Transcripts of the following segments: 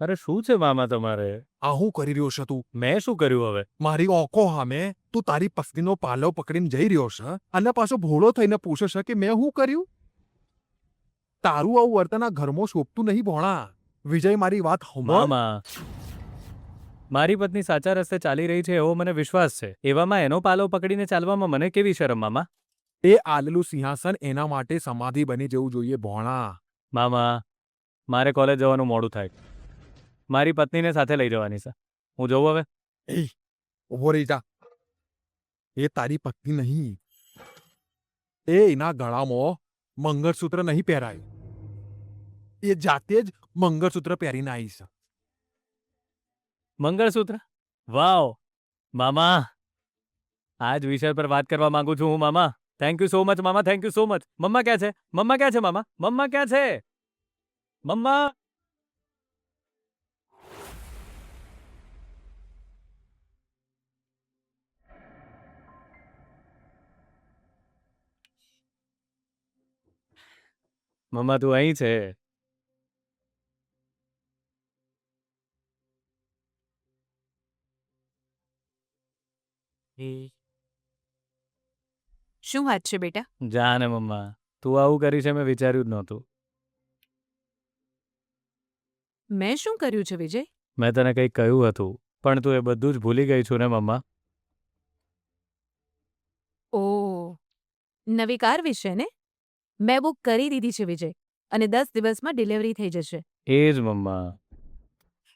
અરે શું છે મામા તમારે? આ હું કરી રહ્યો છે તું? મેં શું કર્યું હવે? મારી ઓંખો સામે તું તારી પત્નીનો પાલવ પકડીને જઈ રહ્યો છે અને પાછો ભોળો થઈને પૂછે છે કે મેં શું કર્યું? તારું આવું વર્તન આ ઘરમાં શોભતું નહીં ભોણા. વિજય, મારી વાત સાંભળ. મામા, મારી પત્ની સાચા રસ્તે ચાલી રહી છે એવો મને વિશ્વાસ છે. એવામાં એનો પાલવ પકડીને ચાલવામાં મને કેવી શરમ મામા? એ આલેલું સિંહાસન એના માટે સમાધિ બની જવું જોઈએ ભોણા. મામા, મારે કોલેજ જવાનું મોડું થાય. મારી પત્નીને સાથે લઈ જવાની છે. હું જઉં હવે? ઉભો રહી જા. એ તારી પત્ની નહીં. એ એના ગળામાં મંગળસૂત્ર નહીં પહેરાય. એ જાતે જ મંગળસૂત્ર પહેરીને આવી છે. મંગળસૂત્ર? વાવ મામા, આ જ વિષય પર વાત કરવા માંગુ છું હું મામા. થેન્ક યુ સો મચ મામા, થેન્ક યુ સો મચ. મમ્મા ક્યાં છે? મમ્મા ક્યાં છે મામા? મમ્મા ક્યાં છે? મમ્મા! મમ્મા તું અહીં છે? શું વાત છે બેટા? જાને મમ્મા, તું આવું કરી છે મેં વિચાર્યું જ નહોતું. મેં શું કર્યું છે વિજય? મેં તને કંઈક કહ્યું હતું પણ તું એ બધું જ ભૂલી ગઈ છું ને મમ્મા? ઓ, નવી કાર વિશે ને? મેં બુક કરી દીધી છે વિજય, અને 10 દિવસમાં ડિલિવરી થઈ જશે. એ જ મમ્મા,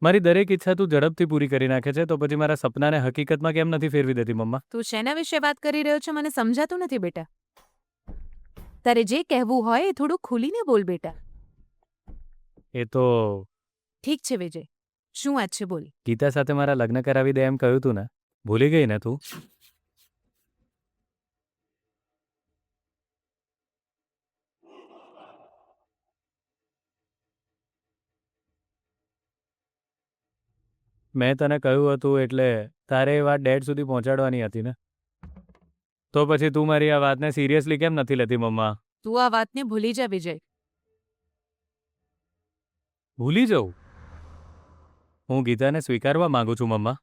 મારી દરેક ઈચ્છા તું ઝડપથી પૂરી કરી નાખે છે તો પછી મારા સપનાને હકીકતમાં કેમ નથી ફેરવી દેતી મમ્મા? તું શેના વિશે વાત કરી રહ્યો છે મને સમજાતું નથી બેટા. તારે જે કહેવું હોય એ થોડું ખુલીને બોલ બેટા. એ તો ઠીક છે વિજય, શું વાત છે બોલ. ગીતા સાથે મારા લગ્ન કરાવી દે એમ કહ્યું તું ને, ભૂલી ગઈ ને તું? મેં તને કહ્યું હતું એટલે તારે એ વાત ડેડ સુધી પહોંચાડવાની હતી ને? તો પછી તું મારી આ વાતને સિરિયસલી કેમ નથી લેતી મમ્મા? તું આ વાતને ભૂલી જા વિજય. ભૂલી જવું? હું ગીતાને સ્વીકારવા માંગુ છું મમ્મા,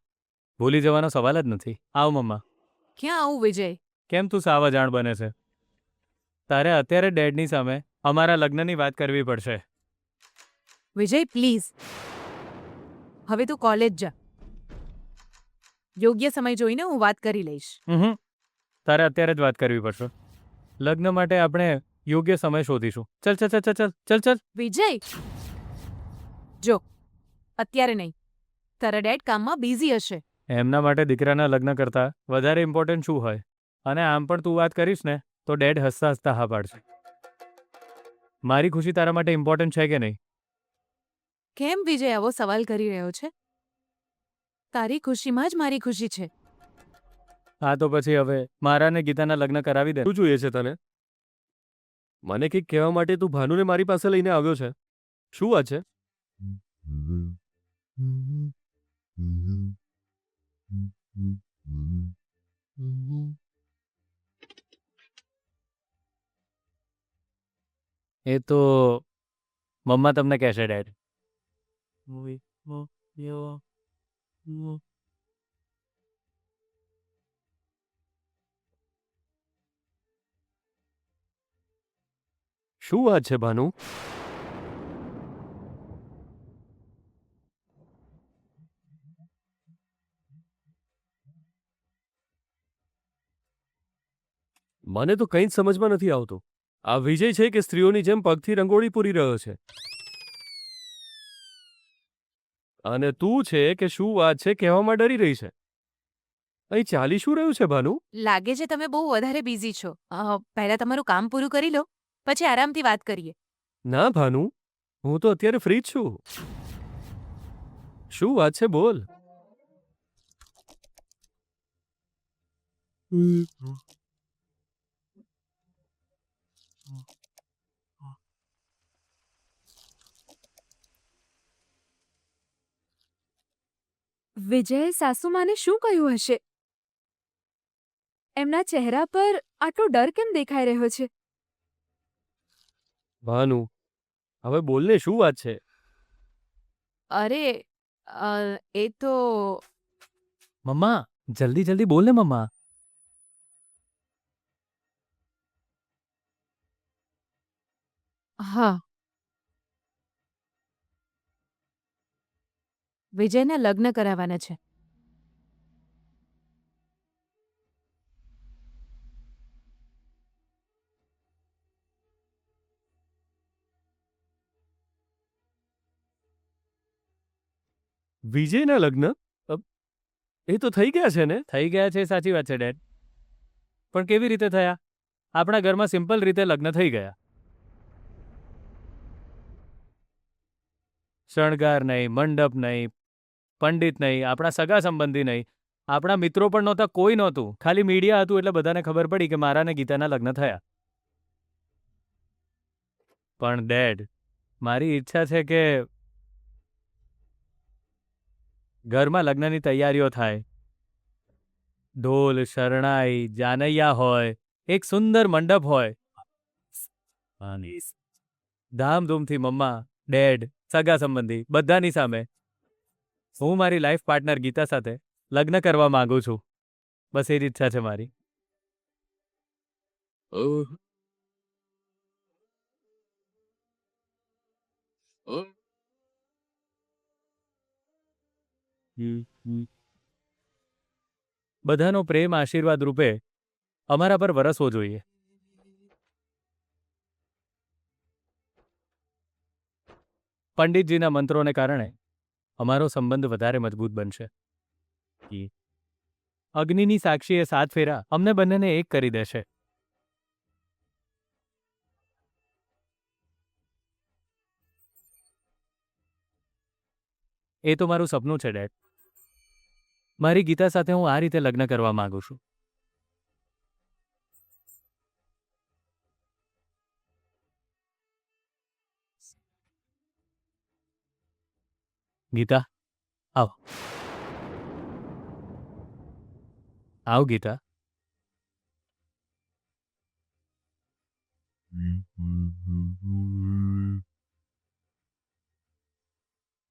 ભૂલી જવાનો સવાલ જ નથી. આવ મમ્મા. ક્યાં આવું વિજય? કેમ તું સાવ અજાણ બને છે? તારે અત્યારે ડેડની સામે અમારા લગ્નની વાત કરવી પડશે. વિજય પ્લીઝ, હવે તું કોલેજ જા. યોગ્ય સમય જોઈને હું વાત કરી લઈશ. તારે અત્યારે જ વાત કરવી પડશે. લગ્ન માટે આપણે યોગ્ય સમય શોધીશું. ચલ ચલ ચલ ચલ ચલ ચલ. વિજય, જો અત્યારે નહીં, તારા ડેડ કામમાં બિઝી હશે. એમના માટે દીકરાના લગ્ન કરતાં વધારે ઇમ્પોર્ટન્ટ શું હોય? અને આમ પણ તું વાત કરીશ ને તો ડેડ હસતા હસતા હા પાડશે. મારી ખુશી તારા માટે ઇમ્પોર્ટન્ટ છે કે નહીં? કેમ વિજય આવો સવાલ કરી રહ્યો છે? તારી ખુશીમાં જ મારી ખુશી છે. હા તો પછી હવે મારા ને ગીતાના લગ્ન કરાવી દે. શું જોઈએ છે તને? મને કંઈક કહેવા માટે તું ભાનુને મારી પાસે લઈને આવ્યો છે. શું વાત છે? એ તો મમ્મા તમને કહેશે ડેડ. શું વાત છે ભાનુ? મને તો કંઈ જ સમજમાં નથી આવતું. આ વિજય છે કે સ્ત્રીઓની જેમ પગથી રંગોળી પૂરી રહ્યો છે? અને તું છે કે શું વાત છે કહેવામાં ડરી રહી છે? અહીં ચાલી શું રહ્યું છે ભાનુ? લાગે છે તમે બહુ વધારે બિઝી છો. પહેલા તમારું કામ પૂરું કરી લો, પછી આરામથી વાત કરીએ. ના ભાનુ, હું તો અત્યારે ફ્રી જ છું. શું વાત છે બોલ. વિજયે સાસુમાને શું કહ્યું હશે? એમના ચહેરા પર આટલો ડર કેમ દેખાઈ રહ્યો છે? ભાનુ, હવે બોલને શું વાત છે? અરે એ તો મમ્મા જલ્દી જલ્દી બોલ ને મમ્મા. હા, વિજયને લગ્ન કરાવવાના છે. વિજયના લગ્ન? અ, એ તો થઈ ગયા છે ને? થઈ ગયા છે એ સાચી વાત છે ડેડ, પણ કેવી રીતે થયા? આપણા ઘરમાં સિમ્પલ રીતે લગ્ન થઈ ગયા. શણગાર નહીં, મંડપ નહીં, પંડિત નહીં, આપણા સગા સંબંધી નહીં, આપણા મિત્રો પણ નહોતા, કોઈ નહોતું. ખાલી મીડિયા હતું એટલે બધાને ખબર પડી કે મારા ને ગીતાના લગ્ન થયા. પણ ડેડ, મારી ઈચ્છા છે કે ઘરમાં લગ્નની તૈયારીઓ થાય, ઢોલ, શરણાઈ, જાનૈયા હોય, એક સુંદર મંડપ હોય, ધામધૂમથી મમ્મા, ડેડ, સગા સંબંધી બધાની સામે હું મારી લાઈફ પાર્ટનર ગીતા સાથે લગ્ન કરવા માંગુ છું. બસ એ જ ઈચ્છા છે મારી. બધાનો પ્રેમ આશીર્વાદ રૂપે અમારા પર વરસવો જોઈએ. પંડિતજીના મંત્રોને કારણે અમારો સંબંધ વધારે મજબૂત બનશે. અગ્નિની સાક્ષીએ 7 ફેરા અમને બંનેને એક કરી દેશે. એ તો મારું સપનું છે ડેડ. મારી ગીતા સાથે હું આ રીતે લગ્ન કરવા માંગુ છું. ગીતા, આવ. આવ ગીતા.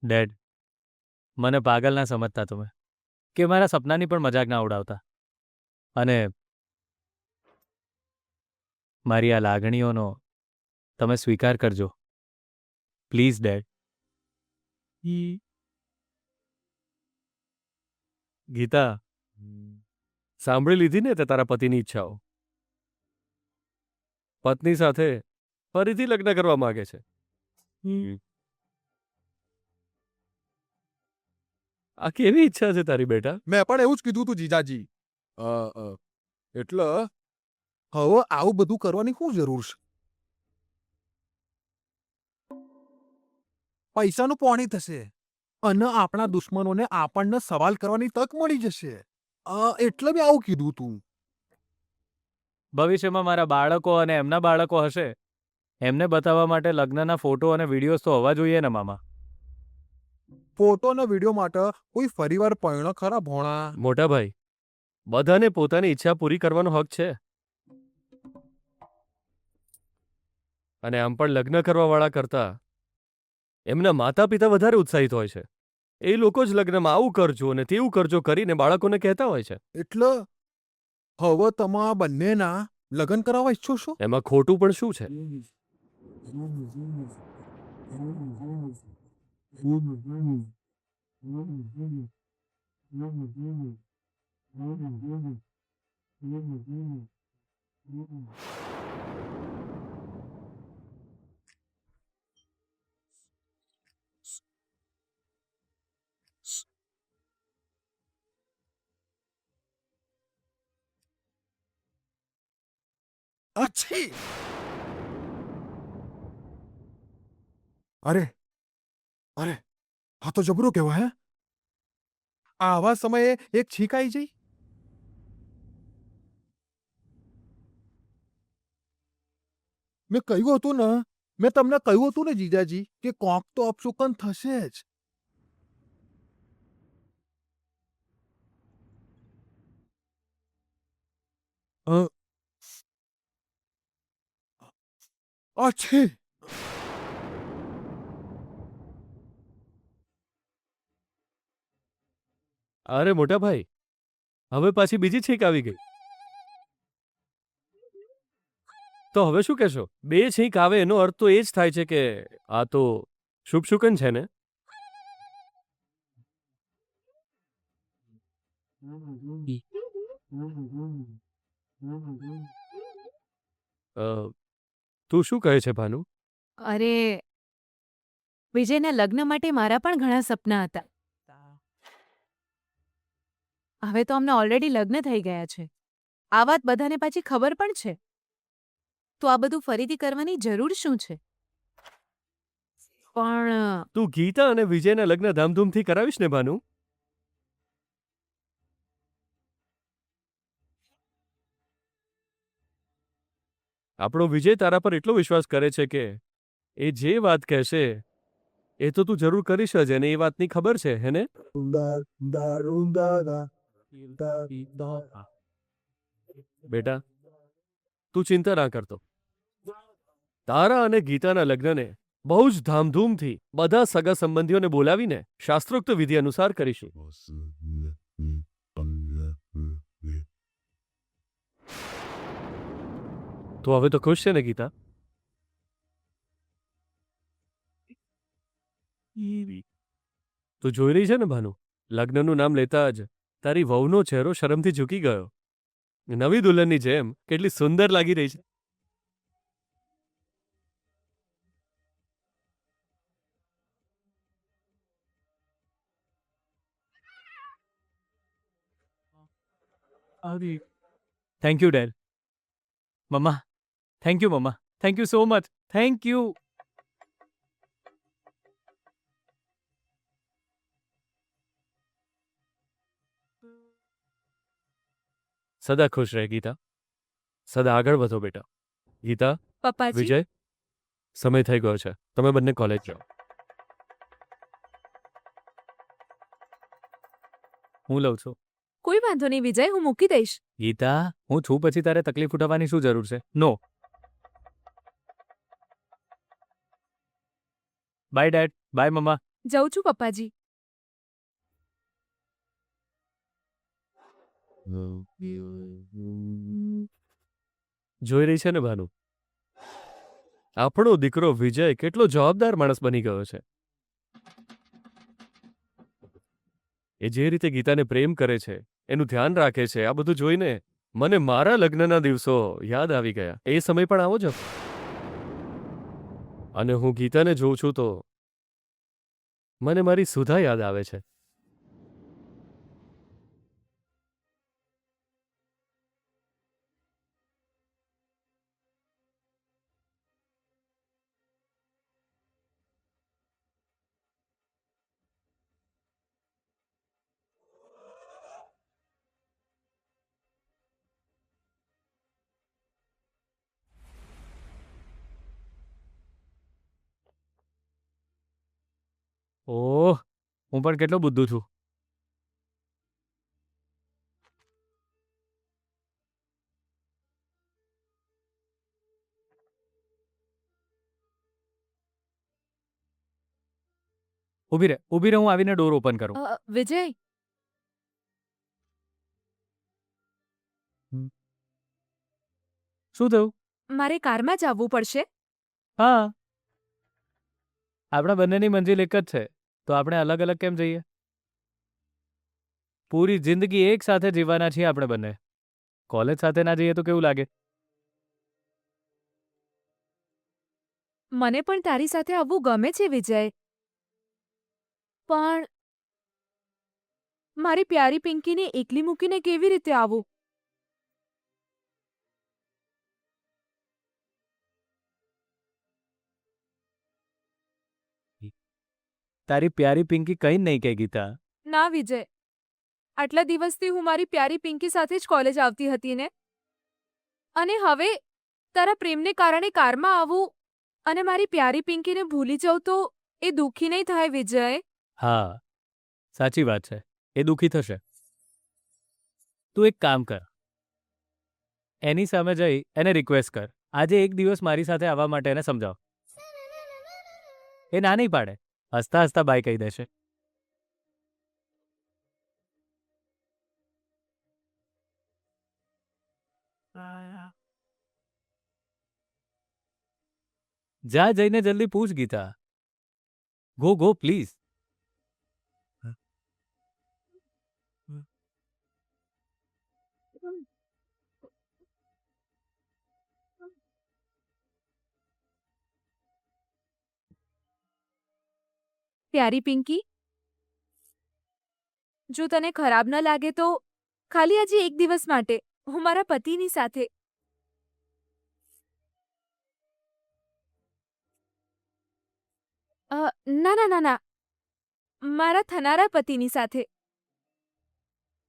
ડેડ, મને પાગલ ના સમજતા તમે, કે મારા સપનાની પણ મજાક ના ઉડાવતા. અને મારી આ લાગણીઓનો તમે સ્વીકાર કરજો પ્લીઝ ડેડ. ગીતા, સાંભળી લીધી ને તે તારા પતિની ઈચ્છાઓ? પત્ની સાથે ફરીથી લગ્ન કરવા માંગે છે. આ કેવી ઈચ્છા છે તારી બેટા? મેં પણ એવું જ કીધું તું જીજાજી. એટલે હવે આવું બધું કરવાની શું જરૂર છે? પૈસાનું પોણી થશે અને આપણા દુશ્મનોને આપણને સવાલ કરવાની તક મળી જશે. એટલે મેં આવું કીધું તું. ભવિષ્યમાં મારા બાળકો અને એમના બાળકો હશે, એમને બતાવવા માટે લગ્નના ફોટો અને વિડીયોઝ તો હોવા જોઈએ ને મામા. ફોટો અને વિડીયો માટે કોઈ ફરીવાર પૈણો ખરા ભોણા? મોટા ભાઈ, બધાને પોતાની ઈચ્છા પૂરી કરવાનો હક છે. અને આમ પણ લગ્ન કરવાવાળા કરતા એમના માતા પિતા વધારે ઉત્સાહિત હોય છે. એ લોકો જ લગ્નમાં આવું કરજો અને તેવું કરજો કરીને બાળકોને કહેતા હોય છે. એટલે હવે તમે આ બંનેના લગ્ન કરાવવા ઈચ્છો છો? એમાં ખોટું પણ શું છે? અચ્છી! અરે અરે, આ તો જબરું કહેવાય. હે, આવા સમયે એક છીક આવી જઈ. મેં કહ્યું હતું ને, મેં તમને કહ્યું હતું ને જીજાજી કે કોક તો અપશુકન થશે જ. અચ્છી! અરે મોટા ભાઈ, હવે પાછી બીજી છીંક આવી ગઈ. તો હવે શું કહેશો? બે છીંક આવે એનો અર્થ તો એ જ થાય છે કે આ તો શુભશુકન છે ને? અ, તું શું કહે છે ભાનુ? અરે વિજયના લગ્ન માટે મારા પણ ઘણા સપના હતા. હવે તો અમને ઓલરેડી લગ્ન થઈ ગયા છે. આ વાત બધાને પાછી ખબર પણ છે. તો આ બધું ફરીથી કરવાની જરૂર શું છે? પણ તું ગીતા અને વિજયના લગ્ન ધામધૂમથી કરાવીશ ને ભાનુ? આપણો વિજય તારા પર એટલો વિશ્વાસ કરે છે કે એ જે વાત કહેશે એ તો તું જરૂર કરીશ જ, એને એ વાતની ખબર છે, હે ને? બેટા, તું ચિંતા ના કરતો. તારા અને ગીતાના લગ્નને બહુ જ ધામધૂમથી બધા સગા સંબંધીઓને બોલાવીને શાસ્ત્રોક્ત વિધિ અનુસાર કરીશું. તો હવે તો ખુશ છે ને ગીતા? તું જોઈ રહી છે ને ભાનુ, લગ્નનું નામ લેતા જ તારી વહુનો ચહેરો શરમથી ઝૂકી ગયો. નવી દુલ્હનની જેમ કેટલી સુંદર લાગી રહી છે. Thank you dad. Mamma, thank you mamma. Thank you so much. Thank you. સદા ખુશ રહે ગીતા. સદા આગળ વધો બેટા. ગીતા, પપ્પાજી વિજય, સમય થઈ ગયો છે, તમે બંને કોલેજ જાઓ. હું લઉં છું. કોઈ વાંધો નહીં વિજય, હું મૂકી દઈશ. ગીતા, હું છું પછી તારે તકલીફ ઉઠાવવાની શું જરૂર છે? નો. Bye dad. બાય મમ્મા. જઉં છું પપ્પાજી. જોઈ રહી છે ને ભાનુ, આપણો દીકરો વિજય કેટલો જવાબદાર માણસ બની ગયો છે. એ જે રીતે ગીતાને પ્રેમ કરે છે, એનું ધ્યાન રાખે છે, આ બધું જોઈને મને મારા લગ્નના દિવસો યાદ આવી ગયા. એ સમય પણ આવો જ હતો. અને હું ગીતાને જોઉં છું તો મને મારી સુધા યાદ આવે છે. ઓહ, હું પણ કેટલો બુદ્ધુ છું. ઊભી રહે, હું આવીને ડોર ઓપન કરું. વિજય શું થયું? મારે કારમાં જ આવવું પડશે. હા, આપણા બંનેની મંજિલ એક જ છે, તો આપણે અલગ અલગ કેમ જઈએ? પૂરી જિંદગી એક સાથે જીવવાના છીએ આપણે બંને. કોલેજ સાથે ના જઈએ તો કેવું લાગે? મને પણ તારી સાથે આવવું ગમે છે વિજય, પણ મારી પ્યારી પિંકીને એકલી મૂકીને કેવી રીતે આવું? તારી પ્યારી પિંકી કંઈ જ નહીં કહે ગીતા. ના વિજય, આટલા દિવસથી હું મારી પ્યારી પિંકી સાથે જ કોલેજ આવતી હતી ને, અને હવે તારા પ્રેમને કારણે કારમાં આવું અને મારી પ્યારી પિંકીને ભૂલી જાઉં તો એ દુઃખી નહીં થાય વિજય? હા, સાચી વાત છે, એ દુઃખી થશે. તું એક કામ કર, એની સામે જઈ એને રિક્વેસ્ટ કર, આજે એક દિવસ મારી સાથે આવવા માટે એને સમજાવ. એ ના નહીં પાડે, હસતા હસતા બાય કહી દેશે. જા જઈને જલ્દી પૂછ ગીતા. Go go please. પ્યારી પિંકી, જો તને ખરાબ ન લાગે તો ખાલી આજે એક દિવસ માટે હું મારા પતિની સાથે ના ના ના ના મારા થનારા પતિની સાથે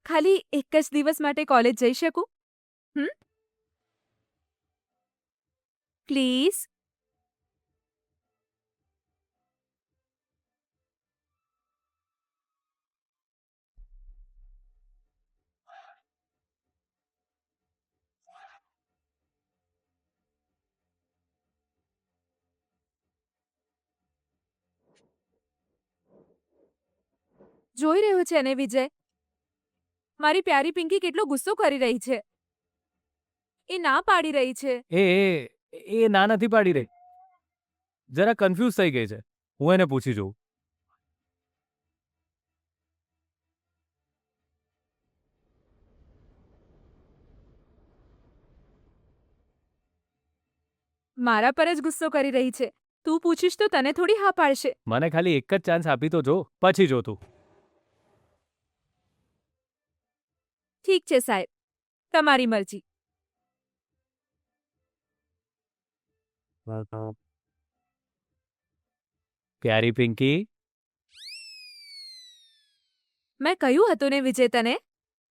ખાલી એક જ દિવસ માટે કોલેજ જઈ શકું? પ્લીઝ. જોઈ રહ્યો છે ને વિજય, મારી પ્યારી પિંકી કેટલો ગુસ્સો કરી રહી છે. એ ના પાડી રહી છે. એ ના નથી પાડી રહી. જરા કન્ફ્યુઝ થઈ ગઈ છે. હું એને પૂછી જોઉં. મારા પર જ ગુસ્સો કરી રહી છે. તું પૂછીશ તો તને થોડી હા પાડશે. મને ખાલી એક જ ચાન્સ આપી તો જો, પછી જો તું. ઠીક છે સાહેબ, તમારી મરજી. પ્યારી પિંકી. મેં કહ્યું હતું ને વિજય તને.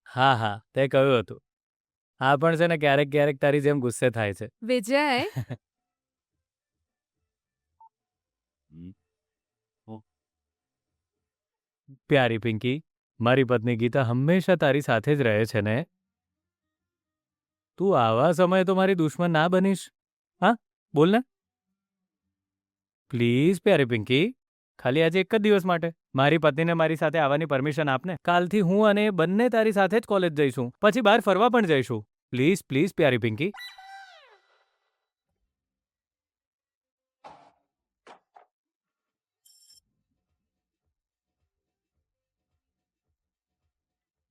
હા હા, તે કહ્યું હતું. હા પણ છે ને ક્યારેક ક્યારેક તારી જેમ ગુસ્સે થાય છે. વિજય, પ્યારી પિંકી, મારી પત્ની ગીતા હંમેશા તારી સાથે જ રહે છે ને? તું આવા સમયે તો મારી દુશ્મન ના બનીશ. હા, બોલ ને. પ્લીઝ પ્યારી પિંકી, ખાલી આજે એક જ દિવસ માટે મારી પત્નીને મારી સાથે આવવાની પરમિશન આપને. કાલથી હું અને એ બંને તારી સાથે જ કોલેજ જઈશું, પછી બહાર ફરવા પણ જઈશું. પ્લીઝ પ્લીઝ પ્યારી પિંકી.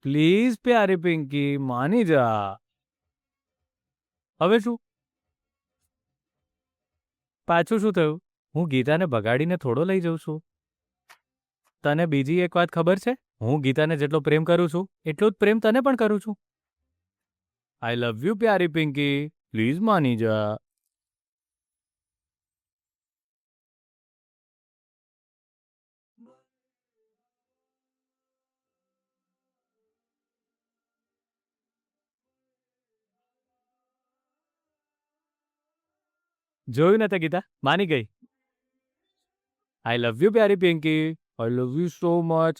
પ્લીઝ પ્યારી પિંકી, માની જા. હવે શું? પાછું શું થયું? હું ગીતાને બગાડીને થોડો લઈ જઉં છું. તને બીજી એક વાત ખબર છે? હું ગીતાને જેટલો પ્રેમ કરું છું એટલો જ પ્રેમ તને પણ કરું છું. આઈ લવ યુ પ્યારી પિંકી, પ્લીઝ માની જા. જોયું ને તે ગીતા, માની ગઈ. આઈ લવ યુ પ્યારી Pinky, I love you so much.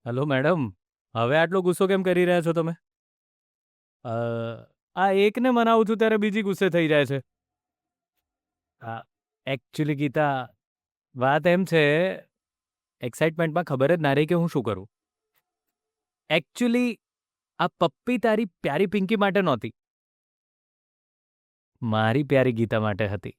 Hello madam, હવે આટલો ગુસ્સો કેમ કરી રહ્યા છો તમે? આ એકને મનાવું છું ત્યારે બીજી ગુસ્સે થઈ જાય છે. હા, એકચ્યુઅલી ગીતા, વાત એમ છે, એક્સાઇટમેન્ટમાં ખબર જ ના રહી કે હું શું કરું. એકચ્યુઅલી આ પપ્પી તારી પ્યારી પિંકી માટે નહોતી, મારી પ્યારી ગીતા માટે હતી.